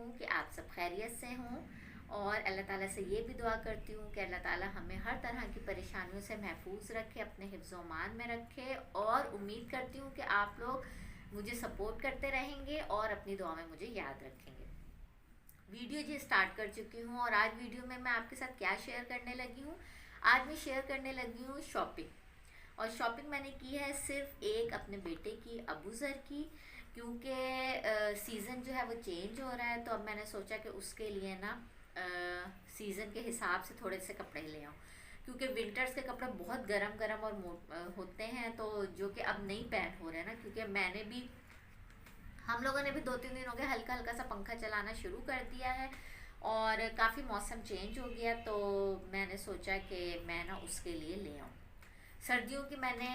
हूँ कि आप सब खैरियत से हों और अल्लाह ताला से ये भी दुआ करती हूँ कि अल्लाह ताला हमें हर तरह की परेशानियों से महफूज रखे, अपने हिफ्ज़ मान में रखे। और उम्मीद करती हूँ कि आप लोग मुझे सपोर्ट करते रहेंगे और अपनी दुआ में मुझे याद रखेंगे। वीडियो जी स्टार्ट कर चुकी हूँ और आज वीडियो में मैं आपके साथ क्या शेयर करने लगी हूँ। आज मैं शेयर करने लगी हूँ शॉपिंग। और शॉपिंग मैंने की है सिर्फ एक अपने बेटे की, अबूज़र की, क्योंकि सीज़न जो है वो चेंज हो रहा है। तो अब मैंने सोचा कि उसके लिए ना सीज़न के हिसाब से थोड़े से कपड़े ले आऊँ, क्योंकि विंटर्स के कपड़े बहुत गरम गरम और होते हैं, तो जो कि अब नहीं पहन हो रहे हैं ना। क्योंकि हम लोगों ने भी 2-3 दिन हो गए हल्का हल्का सा पंखा चलाना शुरू कर दिया है और काफ़ी मौसम चेंज हो गया। तो मैंने सोचा कि मैं ना उसके लिए ले आऊँ। सर्दियों की मैंने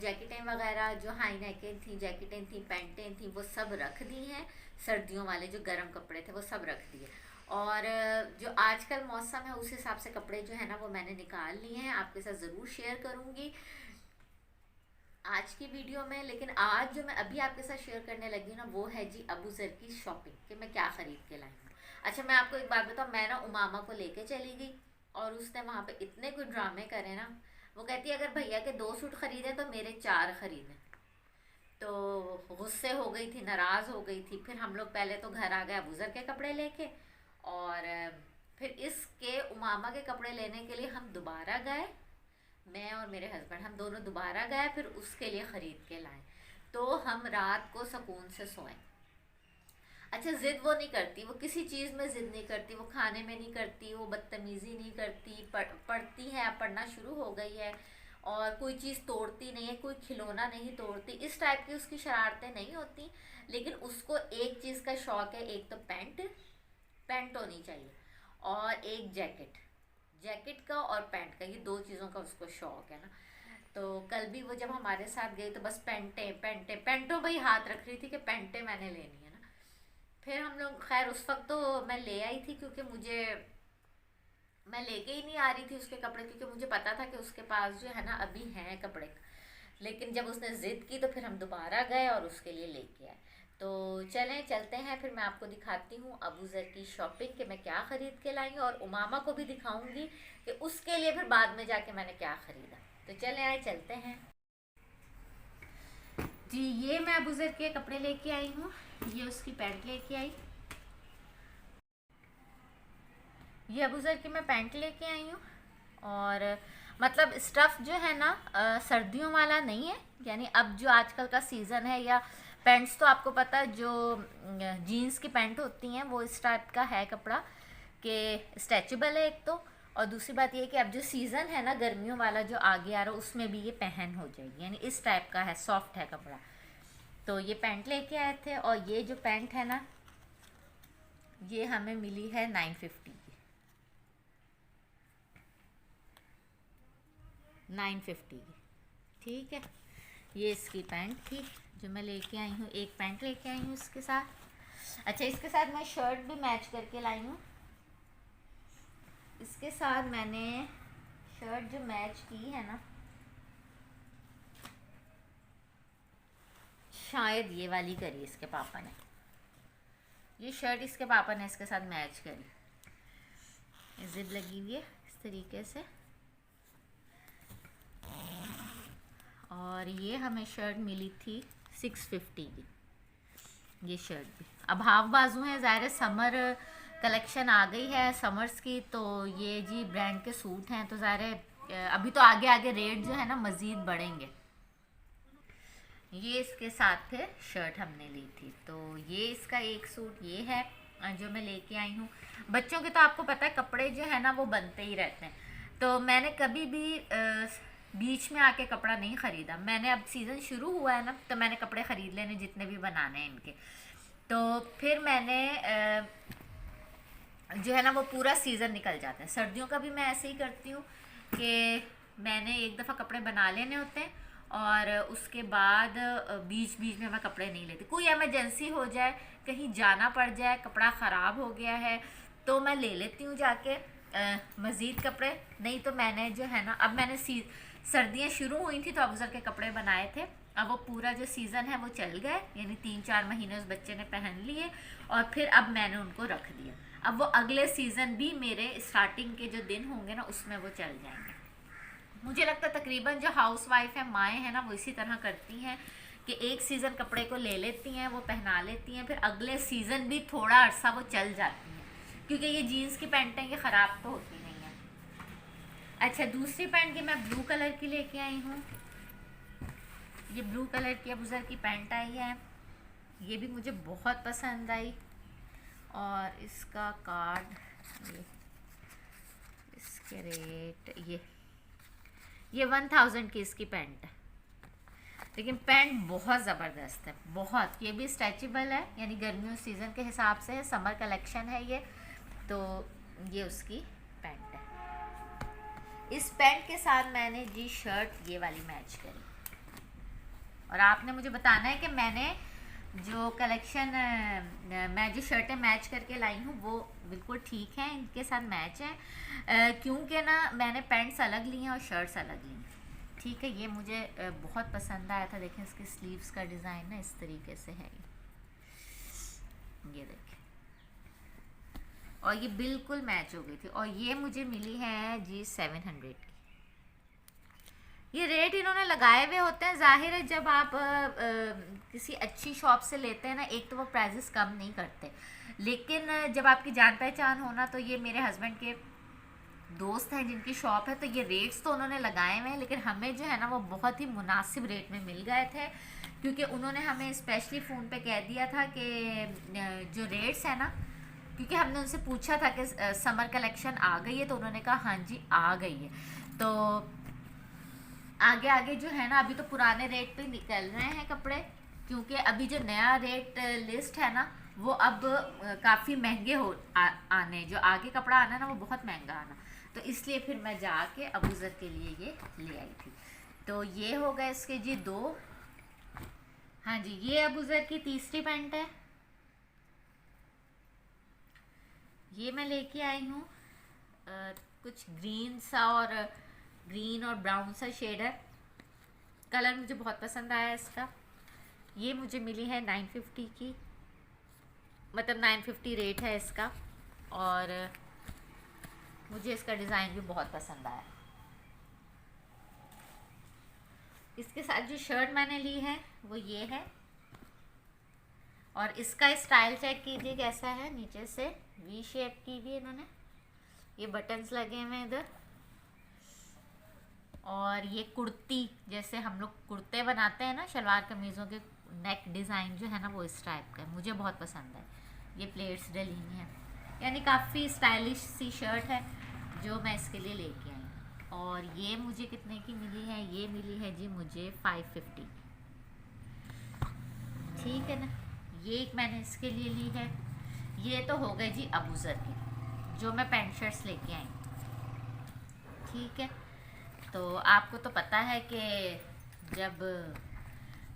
जैकेटें वगैरह जो हाई नेकें थी, जैकेटें थी, पैंटें थी, वो सब रख दी हैं। सर्दियों वाले जो गर्म कपड़े थे वो सब रख दिए। और जो आजकल मौसम है उस हिसाब से कपड़े जो है ना वो मैंने निकाल लिए हैं, आपके साथ ज़रूर शेयर करूँगी आज की वीडियो में। लेकिन आज जो मैं अभी आपके साथ शेयर करने लगी हूँ ना वो है जी अबूज़र की शॉपिंग, कि मैं क्या ख़रीद के लाई हूँ। अच्छा, मैं आपको एक बात बताऊँ, मैं ना उमामा को लेके चली गई और उसने वहाँ पे इतने कुछ ड्रामे करे ना। वो कहती है अगर भैया के 2 सूट खरीदे तो मेरे 4 खरीदे। तो गुस्से हो गई थी, नाराज़ हो गई थी। फिर हम लोग पहले तो घर आ गए अबूज़र के कपड़े लेके, और फिर इसके उमामा के कपड़े लेने के लिए हम दोबारा गए। मैं और मेरे हस्बैंड हम दोनों दोबारा गए, फिर उसके लिए ख़रीद के लाए। तो हम रात को सुकून से सोएं। अच्छा, ज़िद वो नहीं करती, वो किसी चीज़ में ज़िद नहीं करती, वो खाने में नहीं करती, वो बदतमीज़ी नहीं करती, पढ़ती है, अब पढ़ना शुरू हो गई है। और कोई चीज़ तोड़ती नहीं है, कोई खिलौना नहीं तोड़ती, इस टाइप की उसकी शरारतें नहीं होती। लेकिन उसको एक चीज़ का शौक़ है, एक तो पैंट होनी चाहिए, और एक जैकेट। जैकेट का और पैंट का, ये 2 चीज़ों का उसको शौक़ है ना। तो कल भी वो जब हमारे साथ गई तो बस पैंटों पे ही हाथ रख रही थी कि पैंटें मैंने लेनी है ना। फिर हम लोग, खैर उस वक्त तो मैं ले आई थी, क्योंकि मैं लेके ही नहीं आ रही थी उसके कपड़े, क्योंकि मुझे पता था कि उसके पास जो है ना अभी हैं कपड़े। लेकिन जब उसने ज़िद की तो फिर हम दोबारा गए और उसके लिए लेके आए। तो चलें, चलते हैं, फिर मैं आपको दिखाती हूँ अबूज़र की शॉपिंग कि मैं क्या ख़रीद के लाई हूँ, और उमामा को भी दिखाऊंगी कि उसके लिए फिर बाद में जाके मैंने क्या ख़रीदा। तो चले आए, चलते हैं जी। ये मैं अबूज़र के कपड़े लेके आई हूँ, ये उसकी पैंट लेके आई, ये अबूज़र की मैं पैंट लेके आई हूँ। और मतलब स्टफ़ जो है ना सर्दियों वाला नहीं है, यानी अब जो आजकल का सीज़न है, या पैंट्स तो आपको पता है जो जीन्स की पैंट होती हैं वो इस टाइप का है कपड़ा, कि स्ट्रेचेबल है एक तो, और दूसरी बात ये कि अब जो सीज़न है ना गर्मियों वाला जो आगे आ रहा है उसमें भी ये पहन हो जाएगी, यानी इस टाइप का है, सॉफ्ट है कपड़ा। तो ये पैंट लेके आए थे, और ये जो पैंट है ना ये हमें मिली है 950 की, 950 की, ठीक है। ये इसकी पैंट थी जो मैं लेके आई हूँ, एक पैंट लेके आई हूँ इसके साथ। अच्छा, इसके साथ मैं शर्ट भी मैच करके लाई हूँ। इसके साथ मैंने शर्ट जो मैच की है ना, शायद ये वाली करी इसके पापा ने, ये शर्ट इसके पापा ने इसके साथ मैच करी। जिप लगी हुई है इस तरीके से, और ये हमें शर्ट मिली थी 650 की। ये शर्ट भी अब हाफ बाजू है, ज़ाहिर समर कलेक्शन आ गई है समर्स की, तो ये जी ब्रांड के सूट हैं, तो ज़ाहिर अभी तो आगे आगे रेट जो है ना मज़ीद बढ़ेंगे। ये इसके साथ थे शर्ट हमने ली थी। तो ये इसका एक सूट ये है जो मैं लेके आई हूँ। बच्चों के तो आपको पता है कपड़े जो है ना वो बनते ही रहते हैं, तो मैंने कभी भी बीच में आके कपड़ा नहीं ख़रीदा। मैंने अब सीज़न शुरू हुआ है ना, तो मैंने कपड़े ख़रीद लेने जितने भी बनाने हैं इनके। तो फिर मैंने जो है ना वो पूरा सीज़न निकल जाता है। सर्दियों का भी मैं ऐसे ही करती हूँ कि मैंने एक दफ़ा कपड़े बना लेने होते हैं, और उसके बाद बीच बीच में मैं कपड़े नहीं लेती। कोई एमरजेंसी हो जाए, कहीं जाना पड़ जाए, कपड़ा ख़राब हो गया है, तो मैं ले लेती हूँ जाके मज़ीद कपड़े। नहीं तो मैंने जो है ना, अब मैंने सर्दियाँ शुरू हुई थी तो अबूज़र के कपड़े बनाए थे, अब वो पूरा जो सीज़न है वो चल गए, यानी 3-4 महीने उस बच्चे ने पहन लिए और फिर अब मैंने उनको रख दिया। अब वो अगले सीज़न भी मेरे स्टार्टिंग के जो दिन होंगे ना उसमें वो चल जाएंगे। मुझे लगता है तकरीबन जो हाउस वाइफ है, माएँ हैं ना, वो इसी तरह करती हैं कि एक सीज़न कपड़े को ले लेती हैं, वो पहना लेती हैं, फिर अगले सीज़न भी थोड़ा अरसा वो चल जाती हैं, क्योंकि ये जीन्स की पैंटें ये ख़राब तो होती नहीं हैं। अच्छा, दूसरी पैंट की मैं ब्लू कलर की लेके आई हूँ। ये ब्लू कलर की अबूज़र की पैंट आई है, ये भी मुझे बहुत पसंद आई। और इसका कार्ड, इसके रेट, ये 1000 की इसकी पैंट है, लेकिन पैंट बहुत ज़बरदस्त है, बहुत। ये भी स्ट्रेचेबल है, यानी गर्मियों सीज़न के हिसाब से है, समर कलेक्शन है ये। तो ये उसकी पैंट है। इस पैंट के साथ मैंने जी शर्ट ये वाली मैच करी, और आपने मुझे बताना है कि मैंने जो कलेक्शन मैं जो शर्टें मैच करके लाई हूँ वो बिल्कुल ठीक है, इनके साथ मैच है, क्योंकि ना मैंने पैंट्स अलग ली हैं और शर्ट्स अलग ली हैं। ठीक है, ये मुझे बहुत पसंद आया था। देखें इसकी स्लीव्स का डिज़ाइन ना इस तरीके से है, ये देखें, और ये बिल्कुल मैच हो गई थी। और ये मुझे मिली है जी 700 की। ये रेट इन्होंने लगाए हुए होते हैं, जाहिर है जब आप किसी अच्छी शॉप से लेते हैं ना, एक तो वो प्राइजेस कम नहीं करते, लेकिन जब आपकी जान पहचान होना, तो ये मेरे हस्बैंड के दोस्त हैं जिनकी शॉप है, तो ये रेट्स तो उन्होंने लगाए हुए हैं, लेकिन हमें जो है ना वो बहुत ही मुनासिब रेट में मिल गए थे, क्योंकि उन्होंने हमें स्पेशली फ़ोन पे कह दिया था कि जो रेट्स है ना, क्योंकि हमने उनसे पूछा था कि समर कलेक्शन आ गई है, तो उन्होंने कहा हाँ जी आ गई है। तो आगे आगे जो है ना, अभी तो पुराने रेट पे निकल रहे हैं कपड़े, क्योंकि अभी जो नया रेट लिस्ट है ना वो अब काफ़ी महंगे आने, जो आगे कपड़ा आना ना वो बहुत महंगा आना, तो इसलिए फिर मैं जाके अबूज़र के लिए ये ले आई थी। तो ये हो गए इसके जी 2। हाँ जी, ये अबूज़र की तीसरी पैंट है, ये मैं लेके आई हूँ, कुछ ग्रीन सा और ग्रीन और ब्राउन सा शेड है, कलर मुझे बहुत पसंद आया इसका। ये मुझे मिली है 950 की, मतलब 950 रेट है इसका, और मुझे इसका डिज़ाइन भी बहुत पसंद आया। इसके साथ जो शर्ट मैंने ली है वो ये है, और इसका स्टाइल चेक कीजिए कैसा है, नीचे से वी शेप की भी इन्होंने, ये बटन्स लगे हुए हैं इधर, और ये कुर्ती, जैसे हम लोग कुर्ते बनाते हैं ना शलवार कमीज़ों के, नेक डिज़ाइन जो है ना वो इस टाइप का है, मुझे बहुत पसंद है। ये प्लेट्स डली हुई हैं, यानी काफ़ी स्टाइलिश सी शर्ट है जो मैं इसके लिए लेके आई। और ये मुझे कितने की मिली है, ये मिली है जी मुझे 550, ठीक है ना। ये एक मैंने इसके लिए ली है। ये तो हो गए जी अबूज़र की, जो मैं पैंट शर्ट्स लेके आई, ठीक है। तो आपको तो पता है कि जब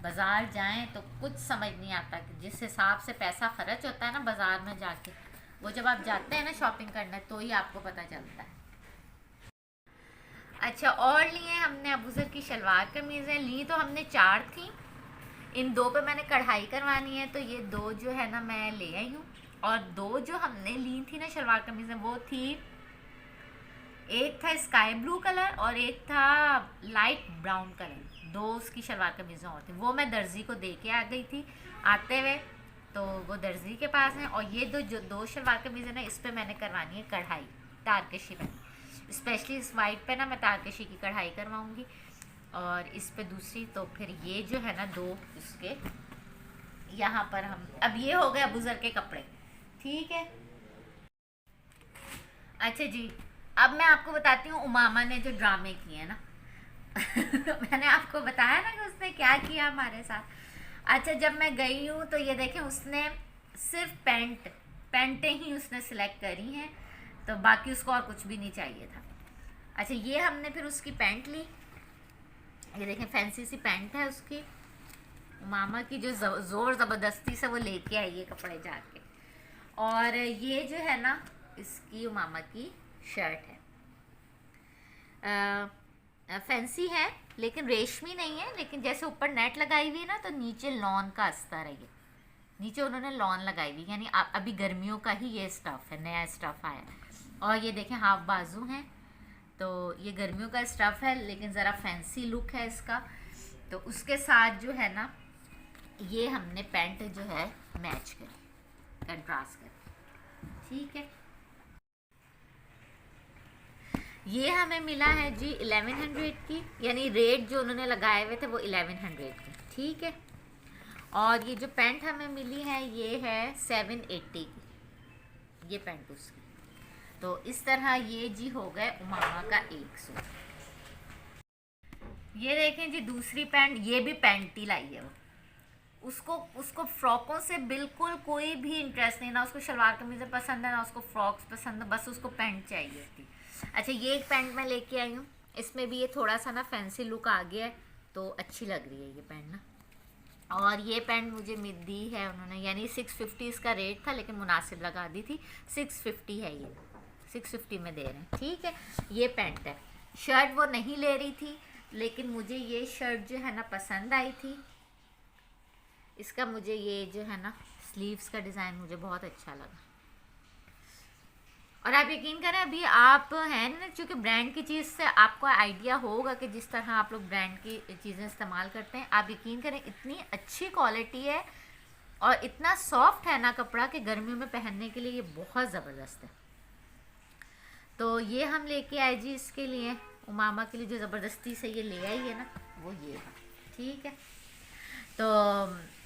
बाज़ार जाएं तो कुछ समझ नहीं आता कि जिस हिसाब से पैसा खर्च होता है ना बाज़ार में जाके, वो जब आप जाते हैं ना शॉपिंग करने तो ही आपको पता चलता है। अच्छा, और लिए हमने अबूज़र की शलवार कमीज़ें ली, तो हमने 4 थी, इन 2 पे मैंने कढ़ाई करवानी है, तो ये 2 जो है ना मैं ले आई हूँ। और 2 जो हमने ली थी ना शलवार कमीज़ें, वो थी, एक था स्काई ब्लू कलर और एक था लाइट ब्राउन कलर, 2 उसकी शलवार कमीज़ें और थी, वो मैं दर्जी को दे के आ गई थी आते हुए, तो वो दर्जी के पास है। और ये जो 2 शलवार कमीज़ें ना, इस पर मैंने करवानी है कढ़ाई, तारकशी में, स्पेशली इस वाइट पे ना मैं तारकशी की कढ़ाई करवाऊँगी, और इस पे दूसरी। तो फिर ये जो है ना 2 इसके यहाँ पर हम, अब ये हो गए अबूज़र के कपड़े, ठीक है। अच्छा जी, अब मैं आपको बताती हूँ उमामा ने जो ड्रामे किए हैं ना मैंने आपको बताया ना कि उसने क्या किया हमारे साथ। अच्छा, जब मैं गई हूँ तो ये देखें, उसने सिर्फ पैंटें ही उसने सिलेक्ट करी हैं, तो बाकी उसको और कुछ भी नहीं चाहिए था। अच्छा, ये हमने फिर उसकी पैंट ली, ये देखें फैंसी सी पैंट है उसकी, मामा की, जो ज़ोर ज़बरदस्ती से वो लेके आई है कपड़े जाके। और ये जो है ना इसकी मामा की शर्ट है, फैंसी है लेकिन रेशमी नहीं है, लेकिन जैसे ऊपर नेट लगाई हुई है ना, तो नीचे लॉन का अस्तर है ये, नीचे उन्होंने लॉन लगाई हुई, यानी अभी गर्मियों का ही ये स्टफ़ है, नया स्टफ़ आया है। और ये देखें हाफ बाजू हैं, तो ये गर्मियों का स्टफ़ है लेकिन ज़रा फैंसी लुक है इसका। तो उसके साथ जो है ना, ये हमने पैंट जो है मैच करी, कंट्रास्ट करी, ठीक है। ये हमें मिला है जी 1100 की, यानी रेट जो उन्होंने लगाए हुए थे वो 1100 के, ठीक है। और ये जो पैंट हमें मिली है ये है 780 की, ये पैंट उसकी। तो इस तरह ये जी हो गए उमामा का एक सूट। ये देखें जी दूसरी पैंट, ये भी पैंट ही लाई है वो, उसको फ्रॉकों से बिल्कुल कोई भी इंटरेस्ट नहीं, ना उसको शलवार कमीज़ें पसंद है ना उसको फ्रॉक्स पसंद है, बस उसको पैंट चाहिए थी। अच्छा ये एक पैंट मैं लेके आई हूँ, इसमें भी ये थोड़ा सा ना फैंसी लुक आ गया है, तो अच्छी लग रही है ये पैंट ना। और ये पैंट मुझे दी है उन्होंने, यानी 650 इसका रेट था लेकिन मुनासिब लगा दी थी, 650 है ये, 650 में दे रहे हैं, ठीक है। ये पैंट है, शर्ट वो नहीं ले रही थी लेकिन मुझे ये शर्ट जो है ना पसंद आई थी। इसका मुझे ये जो है ना स्लीव्स का डिज़ाइन मुझे बहुत अच्छा लगा। और आप यकीन करें अभी आप हैं ना, क्योंकि ब्रांड की चीज़ से आपको आइडिया होगा कि जिस तरह आप लोग ब्रांड की चीज़ें इस्तेमाल करते हैं, आप यकीन करें इतनी अच्छी क्वालिटी है और इतना सॉफ्ट है ना कपड़ा कि गर्मियों में पहनने के लिए ये बहुत ज़बरदस्त है। तो ये हम लेके आए जी इसके लिए, उमामा के लिए, जो ज़बरदस्ती से ये ले आई है ना वो ये है, ठीक है। तो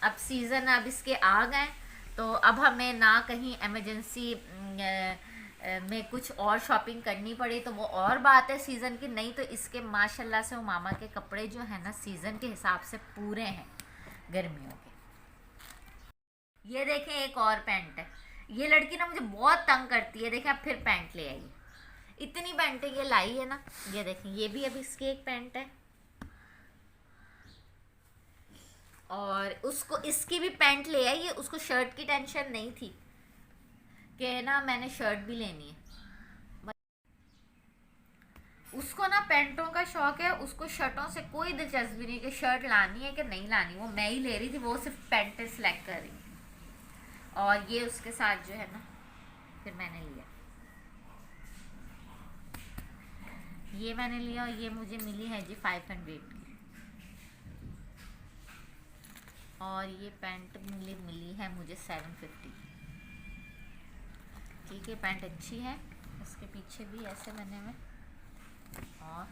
अब सीज़न अब इसके आ गए, तो अब हमें ना कहीं एमरजेंसी में कुछ और शॉपिंग करनी पड़ी तो वो और बात है सीज़न की, नहीं तो इसके माशाल्लाह से उमामा के कपड़े जो है ना सीज़न के हिसाब से पूरे हैं गर्मियों के। ये देखें एक और पैंट है, ये लड़की ना मुझे बहुत तंग करती है, देखें अब फिर पैंट ले आई, इतनी पैंटें ये लाई है ना। ये देखें ये भी अभी इसकी एक पैंट है, और उसको इसकी भी पैंट ले आई है, उसको शर्ट की टेंशन नहीं थी कि ना मैंने शर्ट भी लेनी है, उसको ना पैंटों का शौक है, उसको शर्टों से कोई दिलचस्पी नहीं कि शर्ट लानी है कि नहीं लानी, वो मैं ही ले रही थी, वो सिर्फ पैंटें सेलेक्ट कर रही। और ये उसके साथ जो है ना फिर मैंने लिया, ये मैंने लिया, और ये मुझे मिली है जी 500 की। और ये पैंट मिली है मुझे 750, ठीक है। पैंट अच्छी है, इसके पीछे भी ऐसे बने हुए, और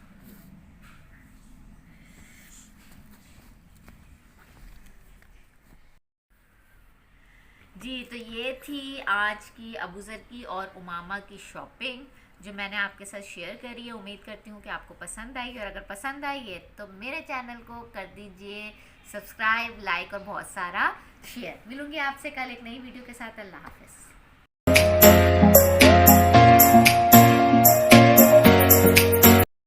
जी तो ये थी आज की अबूज़र की और उमामा की शॉपिंग जो मैंने आपके साथ शेयर करी है। उम्मीद करती हूँ कि आपको पसंद आई, और अगर पसंद आई है तो मेरे चैनल को कर दीजिए सब्सक्राइब, लाइक और बहुत सारा शेयर। मिलूंगी आपसे कल एक नई वीडियो के साथ। अल्लाह हाफ़िज़।